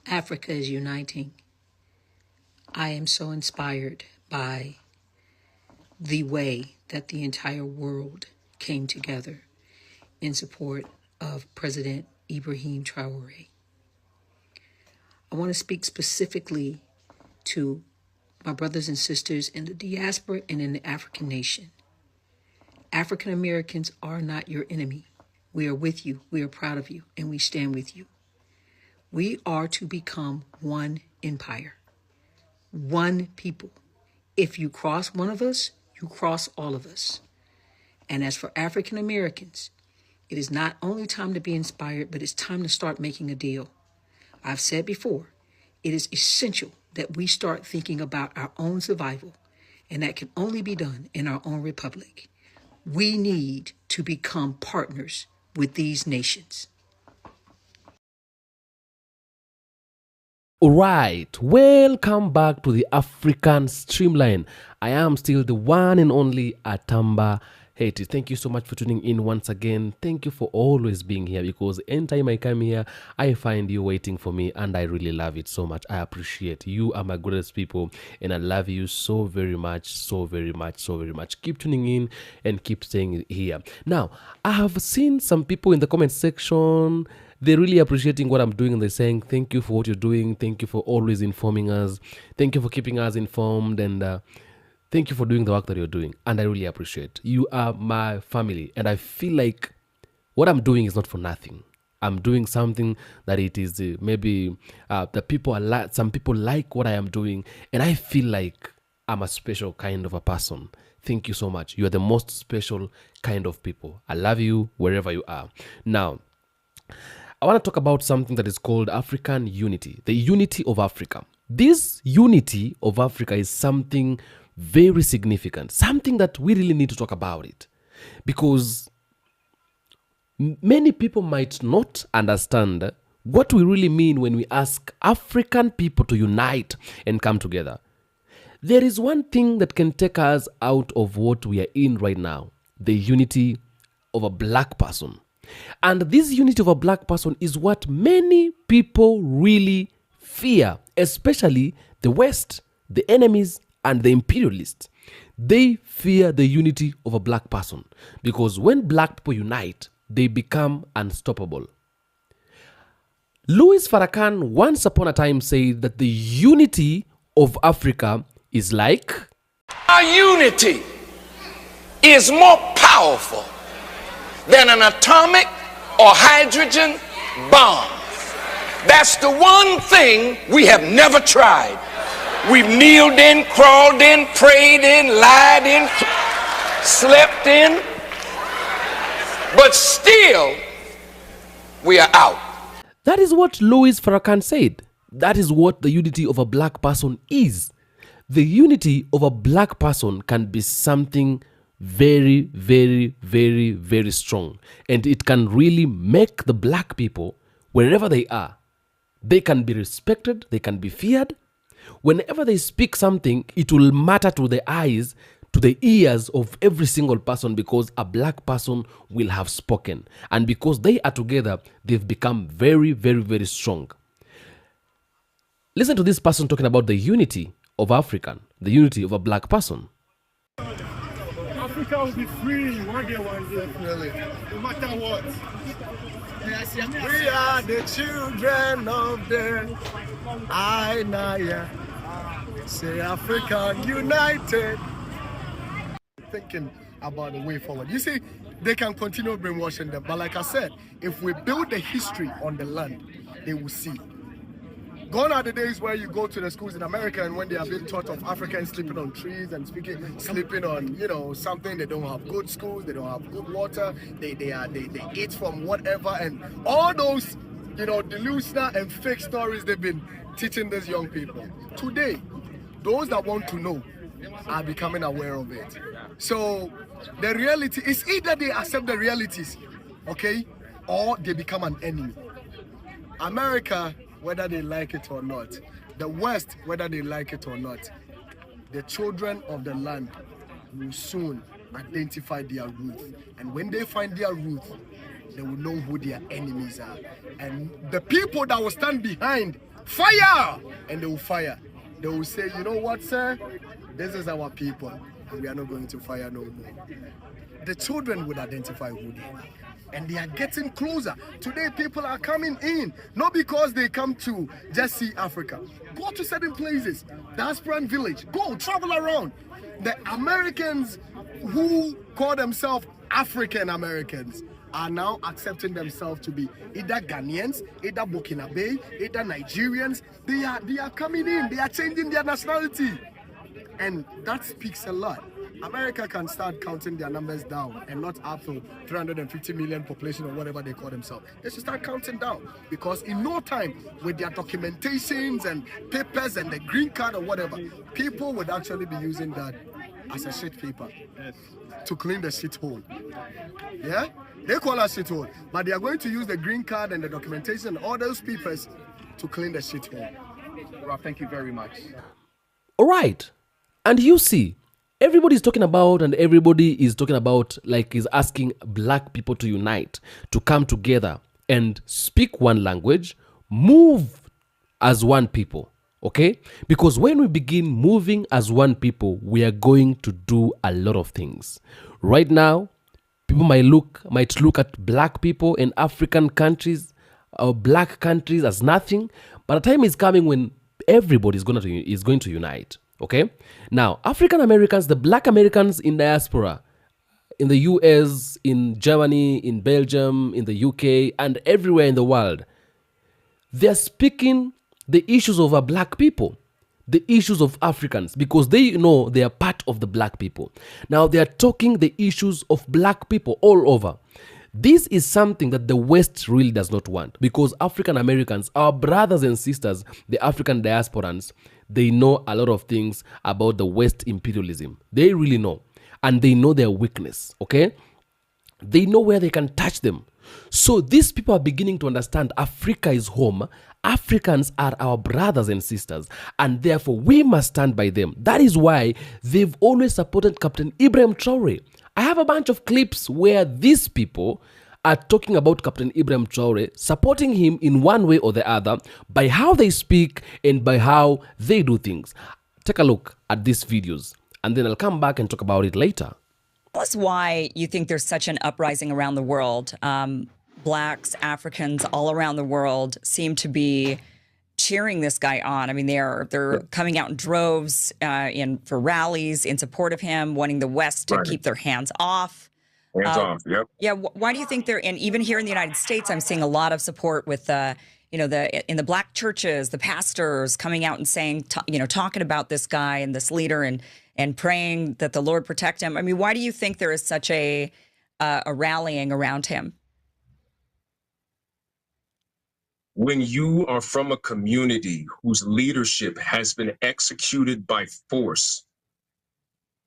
Africa is uniting. I am so inspired by the way that the entire world came together in support of President Ibrahim Traore. I want to speak specifically to my brothers and sisters in the diaspora and in the African nation. African Americans are not your enemy. We are with you, we are proud of you, and we stand with you. We are to become one empire, one people. If you cross one of us, you cross all of us. And as for African Americans, it is not only time to be inspired, but it's time to start making a deal. I've said before, it is essential that we start thinking about our own survival, and that can only be done in our own republic. We need to become partners with these nations. Alright, welcome back to the African Streamline. I am still the one and only Atamba Haiti. Thank you so much for tuning in once again. Thank you for always being here, because anytime I come here, I find you waiting for me, and I really love it so much. I appreciate you. Are my greatest people, and I love you so very much, so very much, so very much. Keep tuning in and keep staying here. Now, I have seen some people in the comment section. They're really appreciating what I'm doing, and they're saying, thank you for what you're doing. Thank you for always informing us. Thank you for keeping us informed. And thank you for doing the work that you're doing. And I really appreciate. You are my family. And I feel like what I'm doing is not for nothing. I'm doing something that it is maybe the people are some people like what I am doing. And I feel like I'm a special kind of a person. Thank you so much. You are the most special kind of people. I love you wherever you are. Now, I want to talk about something that is called African unity, the unity of Africa. This unity of Africa is something very significant, something that we really need to talk about it, because many people might not understand what we really mean when we ask African people to unite and come together. There is one thing that can take us out of what we are in right now, the unity of a black person. And this unity of a black person is what many people really fear, especially the West, the enemies, and the imperialists. They fear the unity of a black person, because when black people unite, they become unstoppable. Louis Farrakhan once upon a time said that the unity of Africa is like... Our unity is more powerful than an atomic or hydrogen bomb. That's the one thing we have never tried. We've kneeled in, crawled in, prayed in, lied in, slept in, but still we are out. That is what Louis Farrakhan said. That is what the unity of a black person is. The unity of a black person can be something very, very, very, very strong. And it can really make the black people, wherever they are, they can be respected, they can be feared. Whenever they speak something, it will matter to the eyes, to the ears of every single person, because a black person will have spoken. And because they are together, they've become very, very, very strong. Listen to this person talking about the unity of African, the unity of a black person. Africa will be free one day, definitely. No matter what. We are the children of the Inaya. Say Africa united. Thinking about the way forward. You see, they can continue brainwashing them, but like I said, if we build the history on the land, they will see. Gone are the days where you go to the schools in America, and when they are being taught of Africans sleeping on trees and sleeping on, something, they don't have good schools, they don't have good water, they eat from whatever, and all those, delusional and fake stories they've been teaching these young people. Today, those that want to know are becoming aware of it. So the reality is either they accept the realities, okay, or they become an enemy. America, whether they like it or not, the West, whether they like it or not, the children of the land will soon identify their roots. And when they find their roots, they will know who their enemies are. And the people that will stand behind fire, and they will fire. They will say, you know what, sir? This is our people, and we are not going to fire no more. The children would identify who they are. And they are getting closer. Today, people are coming in, not because they come to just see Africa. Go to certain places, diasporan village, go travel around. The Americans who call themselves African Americans are now accepting themselves to be either Ghanaians, either Burkinabe, either Nigerians. They are coming in, they are changing their nationality. And that speaks a lot. America can start counting their numbers down and not up to 350 million population or whatever they call themselves. They should start counting down, because in no time, with their documentations and papers and the green card or whatever, people would actually be using that as a shit paper to clean the shithole. Yeah? They call us shithole, but they are going to use the green card and the documentation and all those papers to clean the shithole. Rob, thank you very much. All right. And you see, everybody's talking about, and everybody is talking about, like, is asking black people to unite, to come together and speak one language, move as one people, okay? Because when we begin moving as one people, we are going to do a lot of things. Right now, people might look at black people in African countries or black countries as nothing, but the time is coming when everybody is going to unite. Okay, now African Americans, the black Americans in diaspora, in the US, in Germany, in Belgium, in the UK, and everywhere in the world, they're speaking the issues of our black people, the issues of Africans, because they know they are part of the black people. Now they are talking the issues of black people all over. This is something that the West really does not want, because African Americans, our brothers and sisters, the African diasporans, they know a lot of things about the West imperialism. They really know. And they know their weakness, okay? They know where they can touch them. So these people are beginning to understand Africa is home. Africans are our brothers and sisters, and therefore we must stand by them. That is why they've always supported Captain Ibrahim Traore. I have a bunch of clips where these people are talking about Captain Ibrahim Traore, supporting him in one way or the other by how they speak and by how they do things. Take a look at these videos, and then I'll come back and talk about it later. Tell us why you think there's such an uprising around the world. Blacks, Africans all around the world seem to be cheering this guy on. I mean, they're coming out in droves for rallies in support of him, wanting the West to keep their hands off. Hands off, yep. Yeah, why do you think and even here in the United States, I'm seeing a lot of support with in the black churches, the pastors coming out and saying, talking about this guy and this leader and praying that the Lord protect him. I mean, why do you think there is such a rallying around him? When you are from a community whose leadership has been executed by force,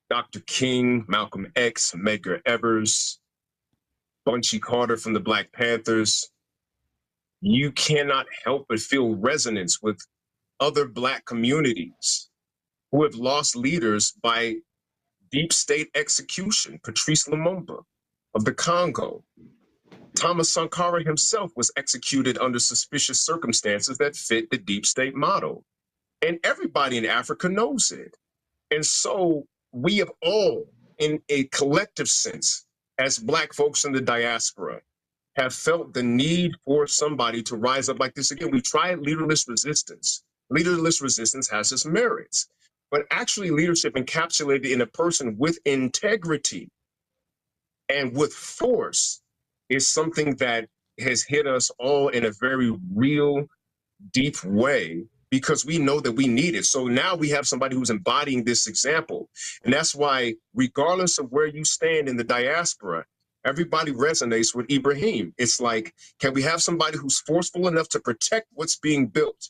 Dr. King, Malcolm X, Medgar Evers, Bunchy Carter from the Black Panthers, you cannot help but feel resonance with other Black communities who have lost leaders by deep state execution. Patrice Lumumba of the Congo. Thomas Sankara himself was executed under suspicious circumstances that fit the deep state model. And everybody in Africa knows it. And so we have all, in a collective sense, as Black folks in the diaspora, have felt the need for somebody to rise up like this again. We tried leaderless resistance. Leaderless resistance has its merits, but actually leadership encapsulated in a person with integrity and with force is something that has hit us all in a very real, deep way, because we know that we need it. So now we have somebody who's embodying this example. And that's why, regardless of where you stand in the diaspora, everybody resonates with Ibrahim. It's like, can we have somebody who's forceful enough to protect what's being built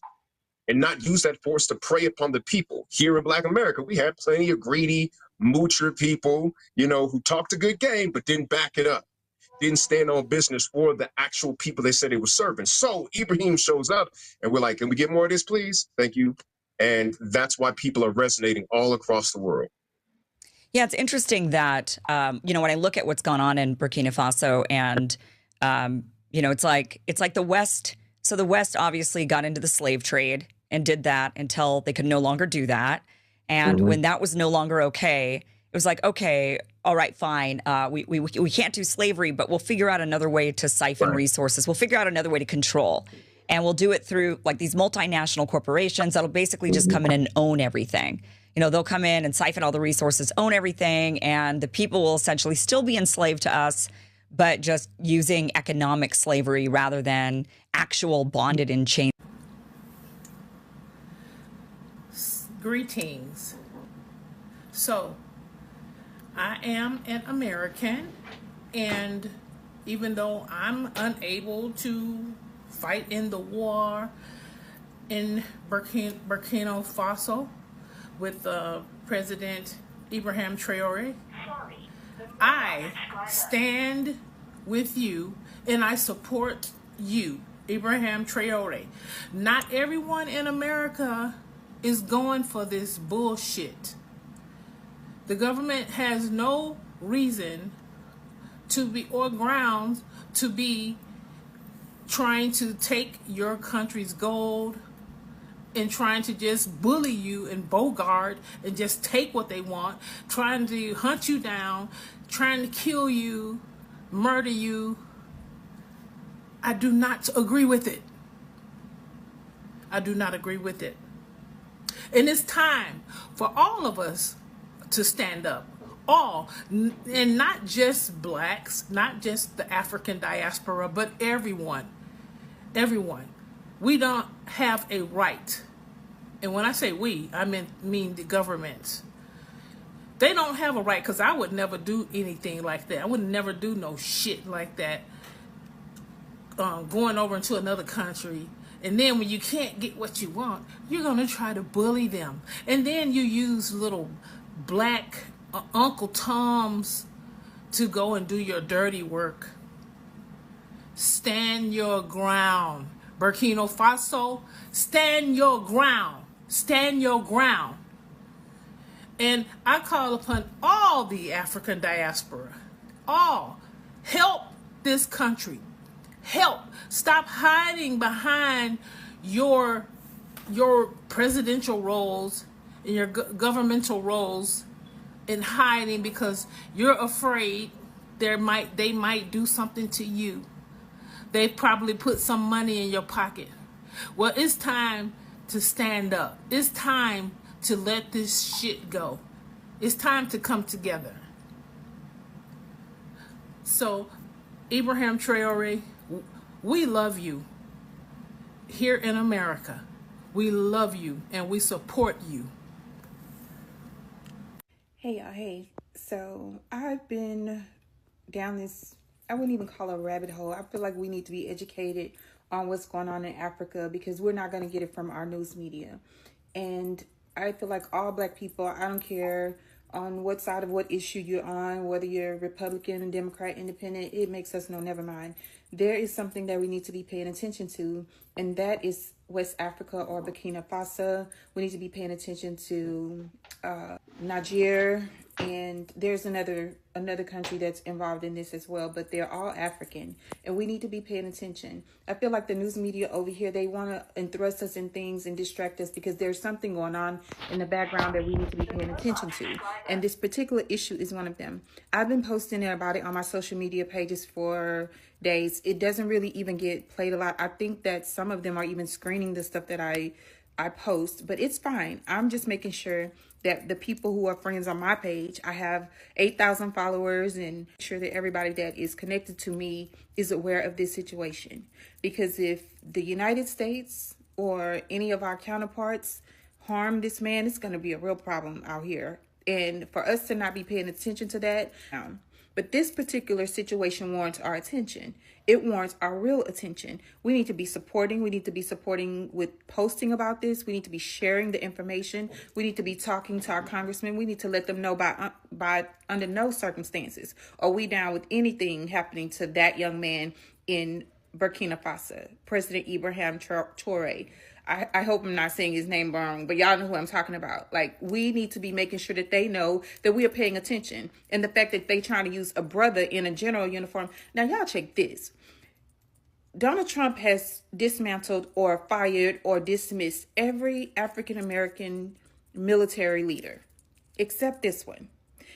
and not use that force to prey upon the people? Here in Black America, we had plenty of greedy, moocher people, who talked a good game, but didn't back it up. Didn't stand on business for the actual people they said they were serving. So Ibrahim shows up and we're like, can we get more of this, please? Thank you. And that's why people are resonating all across the world. Yeah, it's interesting that, when I look at what's gone on in Burkina Faso and, it's like the West So the West obviously got into the slave trade and did that until they could no longer do that. And when that was no longer okay, it was like, okay, all right, fine. We can't do slavery, but we'll figure out another way to siphon resources. We'll figure out another way to control. And we'll do it through like these multinational corporations that'll basically just come in and own everything. You know, they'll come in and siphon all the resources, own everything, and the people will essentially still be enslaved to us, but just using economic slavery rather than actual bonded in chain. Greetings. So, I am an American, and even though I'm unable to fight in the war in Burkina Faso with President Ibrahim Traore, I stand with you and I support you, Ibrahim Traore. Not everyone in America is going for this bullshit. The government has no reason to be, or grounds to be, trying to take your country's gold and trying to just bully you and bogart and just take what they want, trying to hunt you down, trying to kill you, murder you. I do not agree with it. I do not agree with it. And it's time for all of us to stand up. All, and not just blacks, not just the African diaspora, but everyone. Everyone. We don't have a right. And when I say we, I mean the government. They don't have a right, because I would never do anything like that. I would never do no shit like that. Going over into another country, and then when you can't get what you want, you're going to try to bully them. And then you use little black Uncle Toms to go and do your dirty work. Stand your ground. Burkina Faso, stand your ground. Stand your ground. And I call upon all the African diaspora, all, help this country. Help. Stop hiding behind your presidential roles and your governmental roles, and hiding because you're afraid they might do something to you. They probably put some money in your pocket. Well, it's time to stand up. It's time to let this shit go. It's time to come together. So, Ibrahim Traore, we love you here in America. We love you and we support you. Hey y'all, hey. So I've been down this, I wouldn't even call it a rabbit hole. I feel like we need to be educated on what's going on in Africa, because we're not going to get it from our news media. And I feel like all black people, I don't care on what side of what issue you're on, whether you're Republican, Democrat, Independent, it makes us know, never mind. There is something that we need to be paying attention to, and that is West Africa or Burkina Faso. We need to be paying attention to Niger, and there's another country that's involved in this as well, but they're all African, and we need to be paying attention. I feel like the news media over here, they want to thrust us in things and distract us because there's something going on in the background that we need to be paying attention to, and this particular issue is one of them. I've been posting about it on my social media pages for days. It doesn't really even get played a lot. I think that some of them are even screening the stuff that I post, but it's fine. I'm just making sure that the people who are friends on my page, I have 8,000 followers, and sure that everybody that is connected to me is aware of this situation. Because if the United States or any of our counterparts harm this man, it's going to be a real problem out here. And for us to not be paying attention to that, but this particular situation warrants our attention. It warrants our real attention. We need to be supporting. We need to be supporting with posting about this. We need to be sharing the information. We need to be talking to our congressmen. We need to let them know by under no circumstances are we down with anything happening to that young man in Burkina Faso, President Ibrahim Traore. I hope I'm not saying his name wrong, but y'all know who I'm talking about. Like, we need to be making sure that they know that we are paying attention. And the fact that they trying to use a brother in a general uniform. Now, y'all check this. Donald Trump has dismantled or fired or dismissed every African American military leader except this one.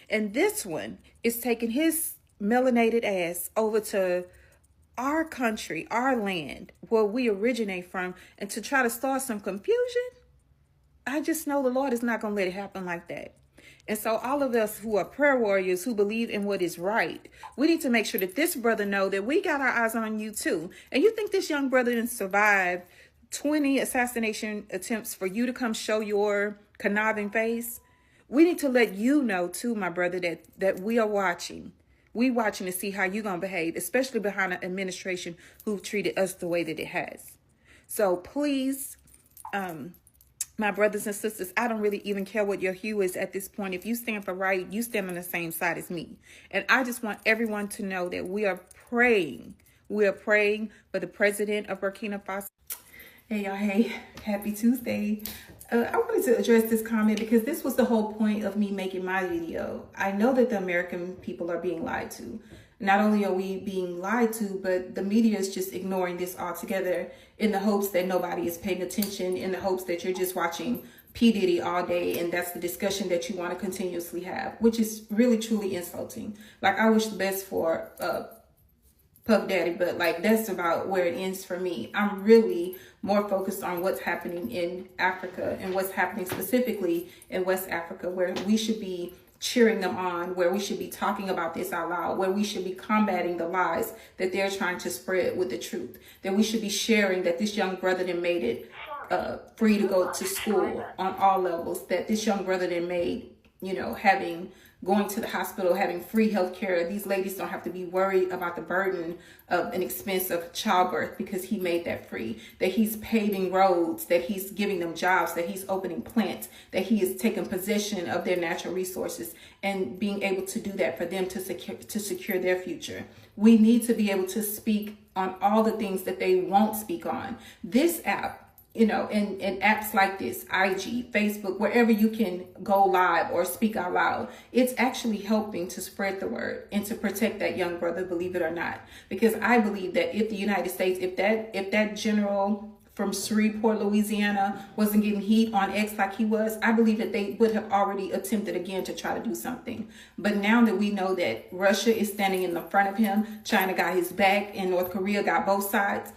And this one is taking his melanated ass over to our country, our land, where we originate from, and to try to start some confusion. I just know the Lord is not going to let it happen like that. And so all of us who are prayer warriors, who believe in what is right, we need to make sure that this brother know that we got our eyes on you too. And you think this young brother didn't survive 20 assassination attempts for you to come show your conniving face? We need to let you know too, my brother, that we are watching. We watching to see how you're going to behave, especially behind an administration who treated us the way that it has. So please, my brothers and sisters, I don't really even care what your hue is at this point. If you stand for right, you stand on the same side as me. And I just want everyone to know that we are praying. We are praying for the president of Burkina Faso. Hey, y'all. Hey, happy Tuesday. I wanted to address this comment because this was the whole point of me making my video. I know that the American people are being lied to. Not only are we being lied to, but the media is just ignoring this altogether in the hopes that nobody is paying attention, in the hopes that you're just watching P. Diddy all day and that's the discussion that you want to continuously have, which is really, truly insulting. Like, I wish the best for Puff Daddy, but like that's about where it ends for me. I'm really more focused on what's happening in Africa and what's happening specifically in West Africa, where we should be cheering them on, where we should be talking about this out loud, where we should be combating the lies that they're trying to spread with the truth, that we should be sharing that this young brother that made it free to go to school on all levels, that this young brother that made, going to the hospital, having free health care. These ladies don't have to be worried about the burden of an expense of childbirth because he made that free, that he's paving roads, that he's giving them jobs, that he's opening plants, that he is taking possession of their natural resources and being able to do that for them to secure their future. We need to be able to speak on all the things that they won't speak on. This app, and apps like this, IG, Facebook, wherever you can go live or speak out loud, it's actually helping to spread the word and to protect that young brother, believe it or not. Because I believe that if the United States, if that general from Shreveport, Louisiana, wasn't getting heat on X like he was, I believe that they would have already attempted again to try to do something. But now that we know that Russia is standing in the front of him, China got his back, and North Korea got both sides,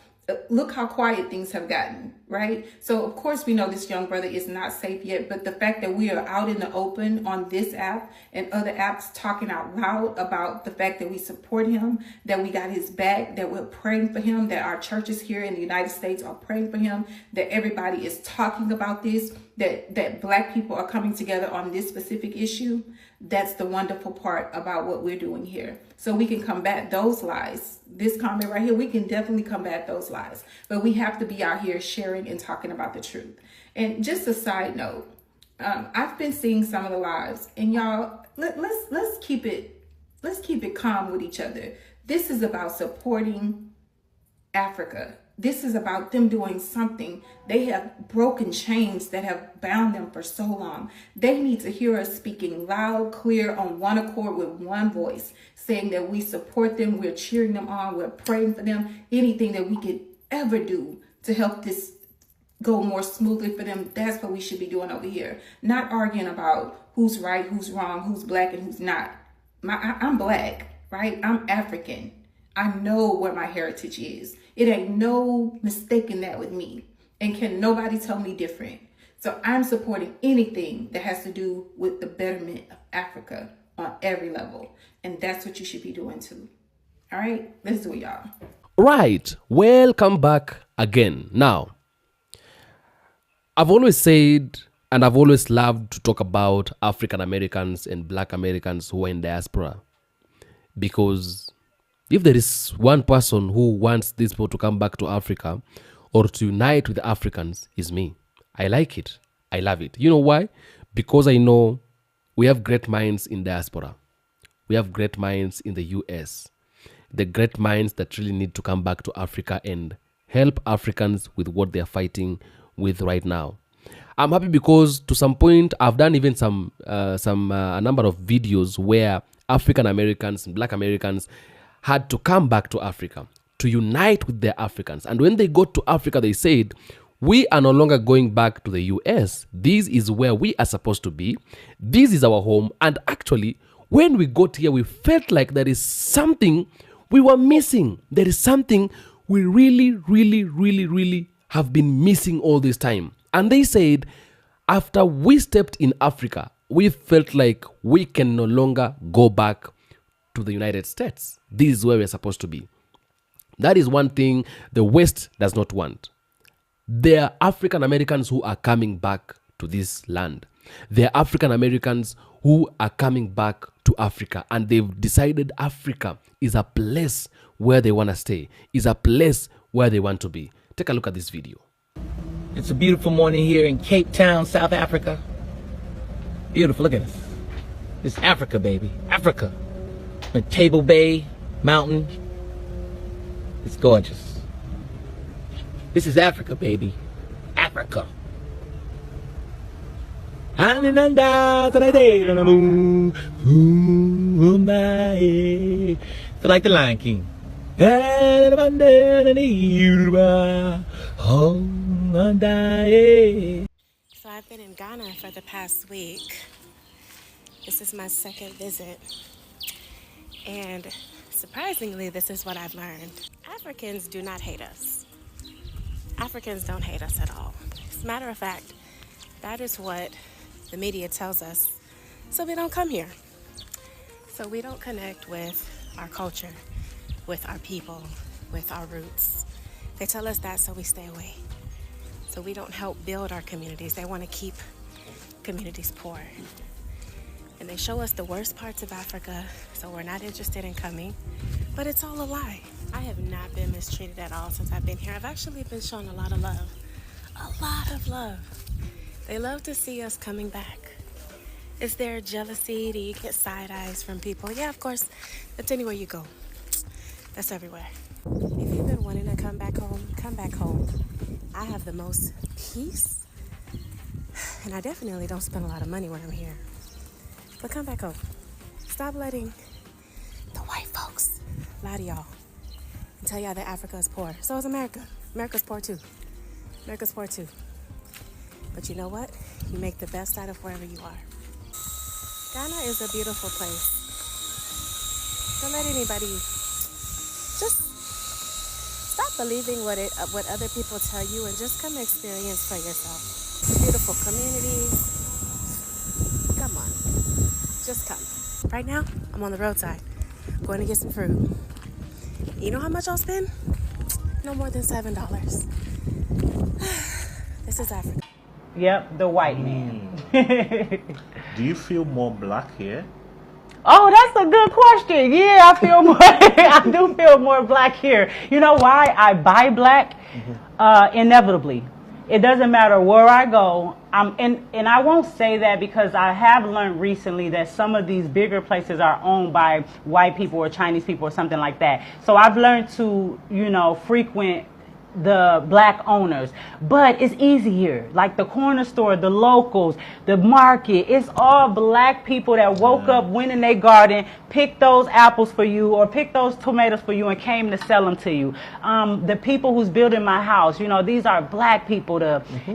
look how quiet things have gotten, right? So of course we know this young brother is not safe yet, but the fact that we are out in the open on this app and other apps talking out loud about the fact that we support him, that we got his back, that we're praying for him, that our churches here in the United States are praying for him, that everybody is talking about this, that Black people are coming together on this specific issue, that's the wonderful part about what we're doing here. So we can combat those lies. This comment right here, we can definitely combat those lies. But we have to be out here sharing and talking about the truth. And just a side note, I've been seeing some of the lives, and y'all, let's keep it calm with each other. This is about supporting Africa. This is about them doing something. They have broken chains that have bound them for so long. They need to hear us speaking loud, clear, on one accord with one voice, saying that we support them, we're cheering them on, we're praying for them. Anything that we could ever do to help this go more smoothly for them, that's what we should be doing over here. Not arguing about who's right, who's wrong, who's Black and who's not. I'm Black, right? I'm African. I know where my heritage is. It ain't no mistaking that with me. And can nobody tell me different. So I'm supporting anything that has to do with the betterment of Africa on every level. And that's what you should be doing too. All right, let's do it, y'all. Right, welcome back again. Now, I've always said, and I've always loved to talk about African Americans and Black Americans who are in diaspora, because if there is one person who wants these people to come back to Africa or to unite with Africans, is me. I like it. I love it. You know why? Because I know we have great minds in diaspora. We have great minds in the US. The great minds that really need to come back to Africa and help Africans with what they're fighting with right now. I'm happy because to some point I've done even a number of videos where African Americans and Black Americans had to come back to Africa to unite with their Africans. And when they got to Africa, they said, we are no longer going back to the US. This is where we are supposed to be. This is our home. And actually, when we got here, we felt like there is something we were missing. There is something we really have been missing all this time. And they said, after we stepped in Africa, we felt like we can no longer go back to the United States. This is where we're supposed to be. That is one thing the West does not want. There are African Americans who are coming back to this land. There are African Americans who are coming back to Africa, and they've decided Africa is a place where they want to stay, is a place where they want to be. Take a look at this video. It's a beautiful morning here in Cape Town, South Africa. Beautiful, look at this. It's Africa, baby, Africa. Table Bay Mountain. It's gorgeous. This is Africa, baby. Africa. So like the Lion King. So I've been in Ghana for the past week. This is my second visit. And surprisingly, this is what I've learned. Africans do not hate us. Africans don't hate us at all. As a matter of fact, that is what the media tells us. So we don't come here. So we don't connect with our culture, with our people, with our roots. They tell us that, so we stay away. So we don't help build our communities. They want to keep communities poor. And they show us the worst parts of Africa, so we're not interested in coming. But it's all a lie. I have not been mistreated at all since I've been here. I've actually been shown a lot of love. A lot of love. They love to see us coming back. Is there jealousy? Do you get side eyes from people? Yeah, of course. That's anywhere you go. That's everywhere. If you've been wanting to come back home, come back home. I have the most peace. And I definitely don't spend a lot of money when I'm here. But come back home. Stop letting the white folks lie to y'all and tell y'all that Africa is poor. So is America. America's poor too. America's poor too. But you know what? You make the best out of wherever you are. Ghana is a beautiful place. Don't let anybody just stop believing what other people tell you and just come experience for yourself. Beautiful communities. Come on. Just come. Right now, I'm on the roadside, going to get some fruit. You know how much I'll spend? No more than $7. This is Africa. Yep, the white man. Do you feel more black here? Oh, that's a good question. Yeah, I feel more. I do feel more black here. You know why I buy black? Inevitably. It doesn't matter where I go. And I won't say that because I have learned recently that some of these bigger places are owned by white people or Chinese people or something like that. So I've learned to, frequent the black owners, but it's easy here. Like the corner store, the locals, the market, it's all black people that woke up, went in their garden, picked those apples for you or picked those tomatoes for you and came to sell them to you. The people who's building my house, these are black people.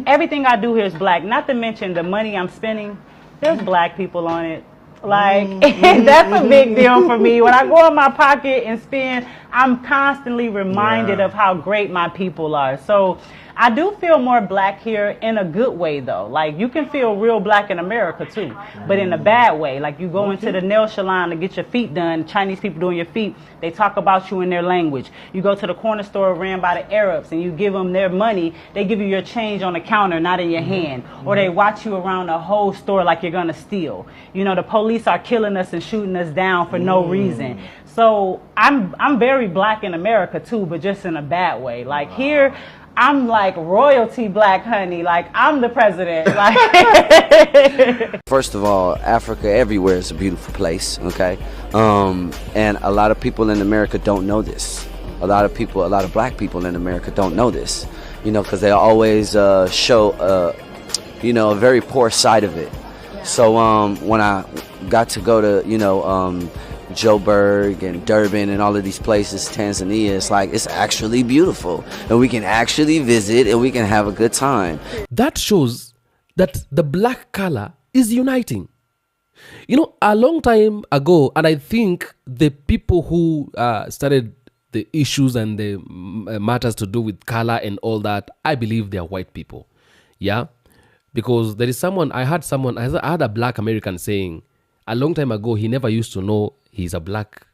Everything I do here is black, not to mention the money I'm spending, there's black people on it. Like, that's a big deal for me. When I go in my pocket and spend, I'm constantly reminded of how great my people are. So I do feel more black here in a good way, though. Like, you can feel real black in America, too, but in a bad way. Like, you go into the nail salon to get your feet done, Chinese people doing your feet, they talk about you in their language. You go to the corner store ran by the Arabs and you give them their money, they give you your change on the counter, not in your hand. Or they watch you around the whole store like you're going to steal. The police are killing us and shooting us down for no reason. So I'm very black in America, too, but just in a bad way. Like, here, I'm like royalty black, honey. Like, I'm the president. Like, first of all, Africa everywhere is a beautiful place, okay? And a lot of people in America don't know this. A lot of black people in America don't know this, because they always show, a very poor side of it. So when I got to go to, Joburg and Durban and all of these places, Tanzania, it's like, it's actually beautiful. And we can actually visit and we can have a good time. That shows that the black color is uniting. You know, a long time ago, and I think the people who started the issues and the matters to do with color and all that, I believe they are white people. Yeah? Because there is someone, I had a black American saying a long time ago, he never used to know he's black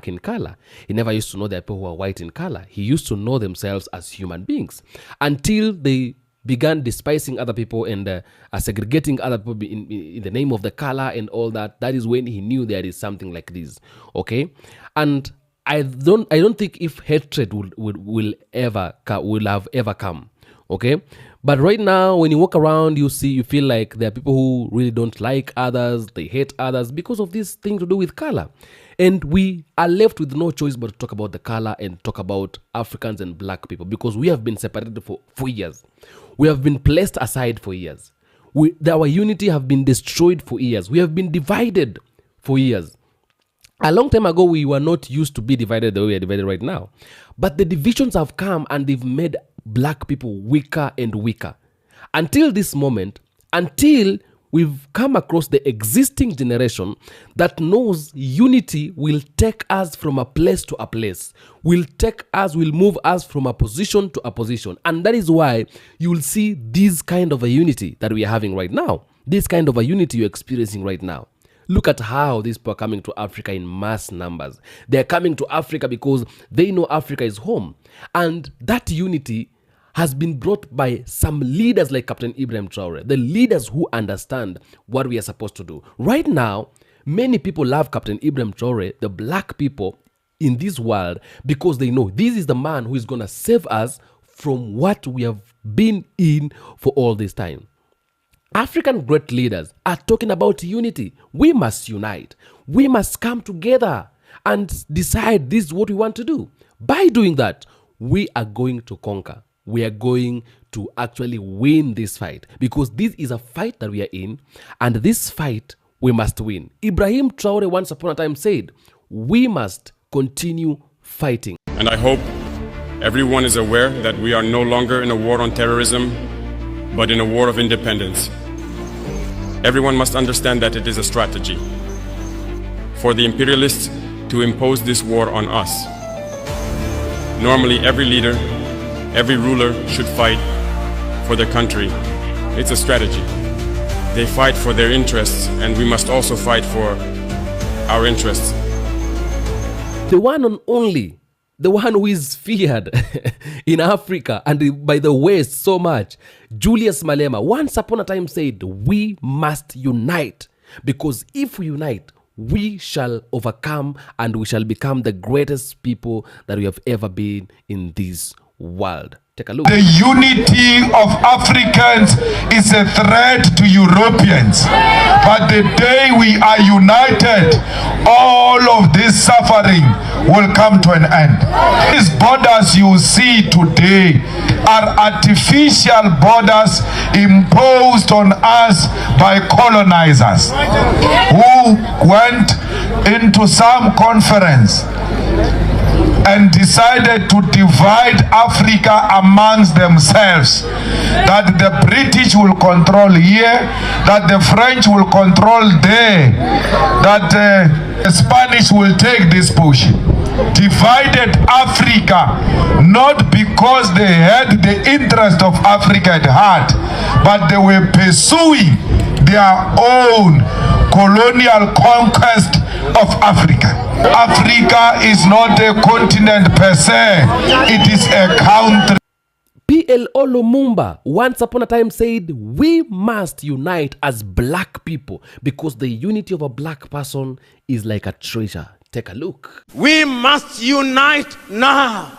in color. He never used to know there are people who are white in color. He used to know themselves as human beings until they began despising other people and segregating other people in the name of the color and all that. That is when he knew there is something like this. Okay? And I don't think if hatred will have ever come. Okay? But right now, when you walk around, you feel like there are people who really don't like others, they hate others because of this thing to do with color. And we are left with no choice but to talk about the color and talk about Africans and black people because we have been separated for years. We have been placed aside for years. Our unity have been destroyed for years. We have been divided for years. A long time ago, we were not used to be divided the way we are divided right now. But the divisions have come and they've made black people weaker and weaker. Until this moment, until we've come across the existing generation that knows unity will take us from a place to a place, will move us from a position to a position. And that is why you will see this kind of a unity that we are having right now, this kind of a unity you're experiencing right now. Look at how these people are coming to Africa in mass numbers. They're coming to Africa because they know Africa is home. And that unity has been brought by some leaders like Captain Ibrahim Traore, the leaders who understand what we are supposed to do. Right now, many people love Captain Ibrahim Traore, the black people in this world, because they know this is the man who is going to save us from what we have been in for all this time. African great leaders are talking about unity. We must unite. We must come together and decide this is what we want to do. By doing that, we are going to conquer. We are going to actually win this fight because this is a fight that we are in, and this fight we must win. Ibrahim Traore once upon a time said, we must continue fighting. And I hope everyone is aware that we are no longer in a war on terrorism, but in a war of independence. Everyone must understand that it is a strategy for the imperialists to impose this war on us. Normally, every leader, every ruler should fight for their country. It's a strategy. They fight for their interests, and we must also fight for our interests. The one and only, the one who is feared in Africa and by the West so much, Julius Malema, once upon a time said, we must unite, because if we unite, we shall overcome and we shall become the greatest people that we have ever been in this world. Take a look. The unity of Africans is a threat to Europeans. But the day we are united, all of this suffering will come to an end. These borders you see today are artificial borders imposed on us by colonizers who went into some conference and decided to divide Africa amongst themselves. That the British will control here, that the French will control there, that the Spanish will take this push. Divided Africa, not because they had the interest of Africa at heart, but they were pursuing their own colonial conquest of Africa. Africa is not a continent per se, it is a country. PLO Lumumba once upon a time said, we must unite as black people because the unity of a black person is like a treasure. Take a look. We must unite now.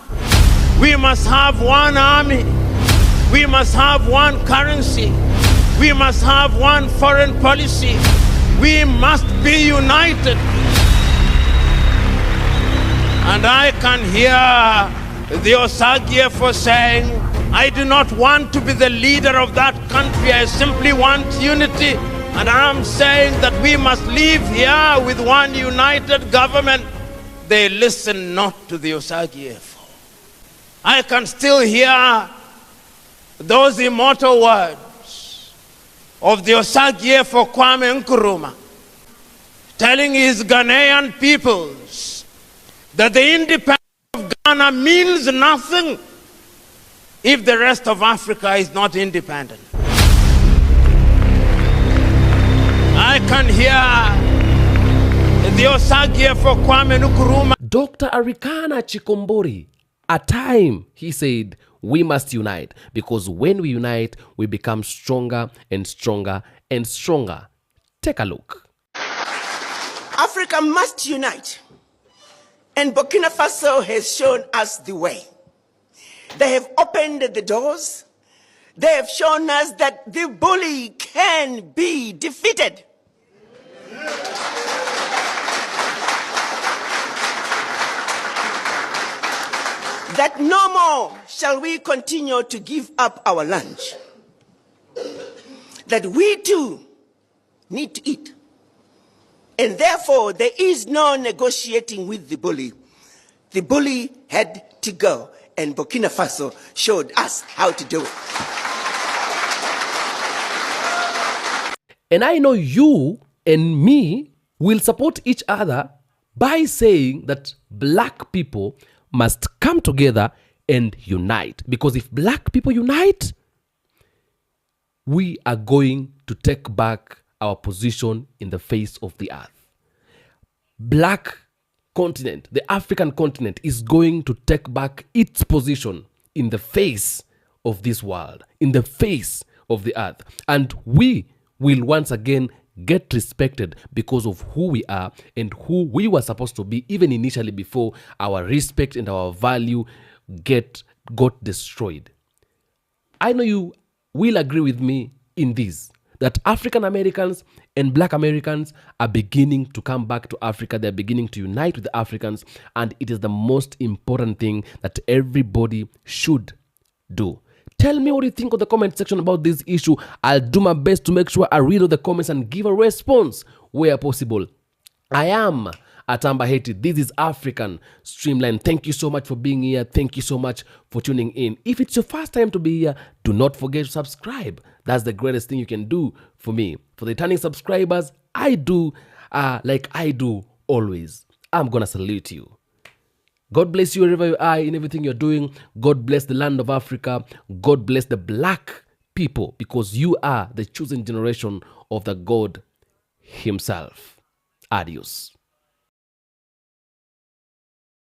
We must have one army. We must have one currency. We must have one foreign policy. We must be united. And I can hear the Osagie saying, I do not want to be the leader of that country. I simply want unity. And I'm saying that we must live here with one united government. They listen not to the Osagiefo. I can still hear those immortal words of the Osagiefo Kwame Nkrumah telling his Ghanaian peoples that the independence of Ghana means nothing if the rest of Africa is not independent. I can hear the Osagiefo Kwame Nkrumah. Dr. Arikana Chikombori, at time he said, we must unite, because when we unite, we become stronger and stronger and stronger. Take a look. Africa must unite, and Burkina Faso has shown us the way. They have opened the doors. They have shown us that the bully can be defeated. That no more shall we continue to give up our lunch. That we too need to eat. And therefore, there is no negotiating with the bully. The bully had to go, and Burkina Faso showed us how to do it. And I know you and me will support each other by saying that black people must come together and unite. Because if black people unite, we are going to take back our position in the face of the earth. Black continent, the African continent, is going to take back its position in the face of this world, in the face of the earth. And we will once again get respected because of who we are and who we were supposed to be, even initially before our respect and our value got destroyed. I know you will agree with me in this, that African Americans and Black Americans are beginning to come back to Africa. They're beginning to unite with the Africans, and it is the most important thing that everybody should do. Tell me what you think of the comment section about this issue. I'll do my best to make sure I read all the comments and give a response where possible. I am Atamba Haiti. This is African Streamline. Thank you so much for being here. Thank you so much for tuning in. If it's your first time to be here, do not forget to subscribe. That's the greatest thing you can do for me. For the returning subscribers, I do like I do always. I'm gonna salute you. God bless you wherever you are, in everything you're doing. God bless the land of Africa. God bless the black people, because you are the chosen generation of the God himself. Adios.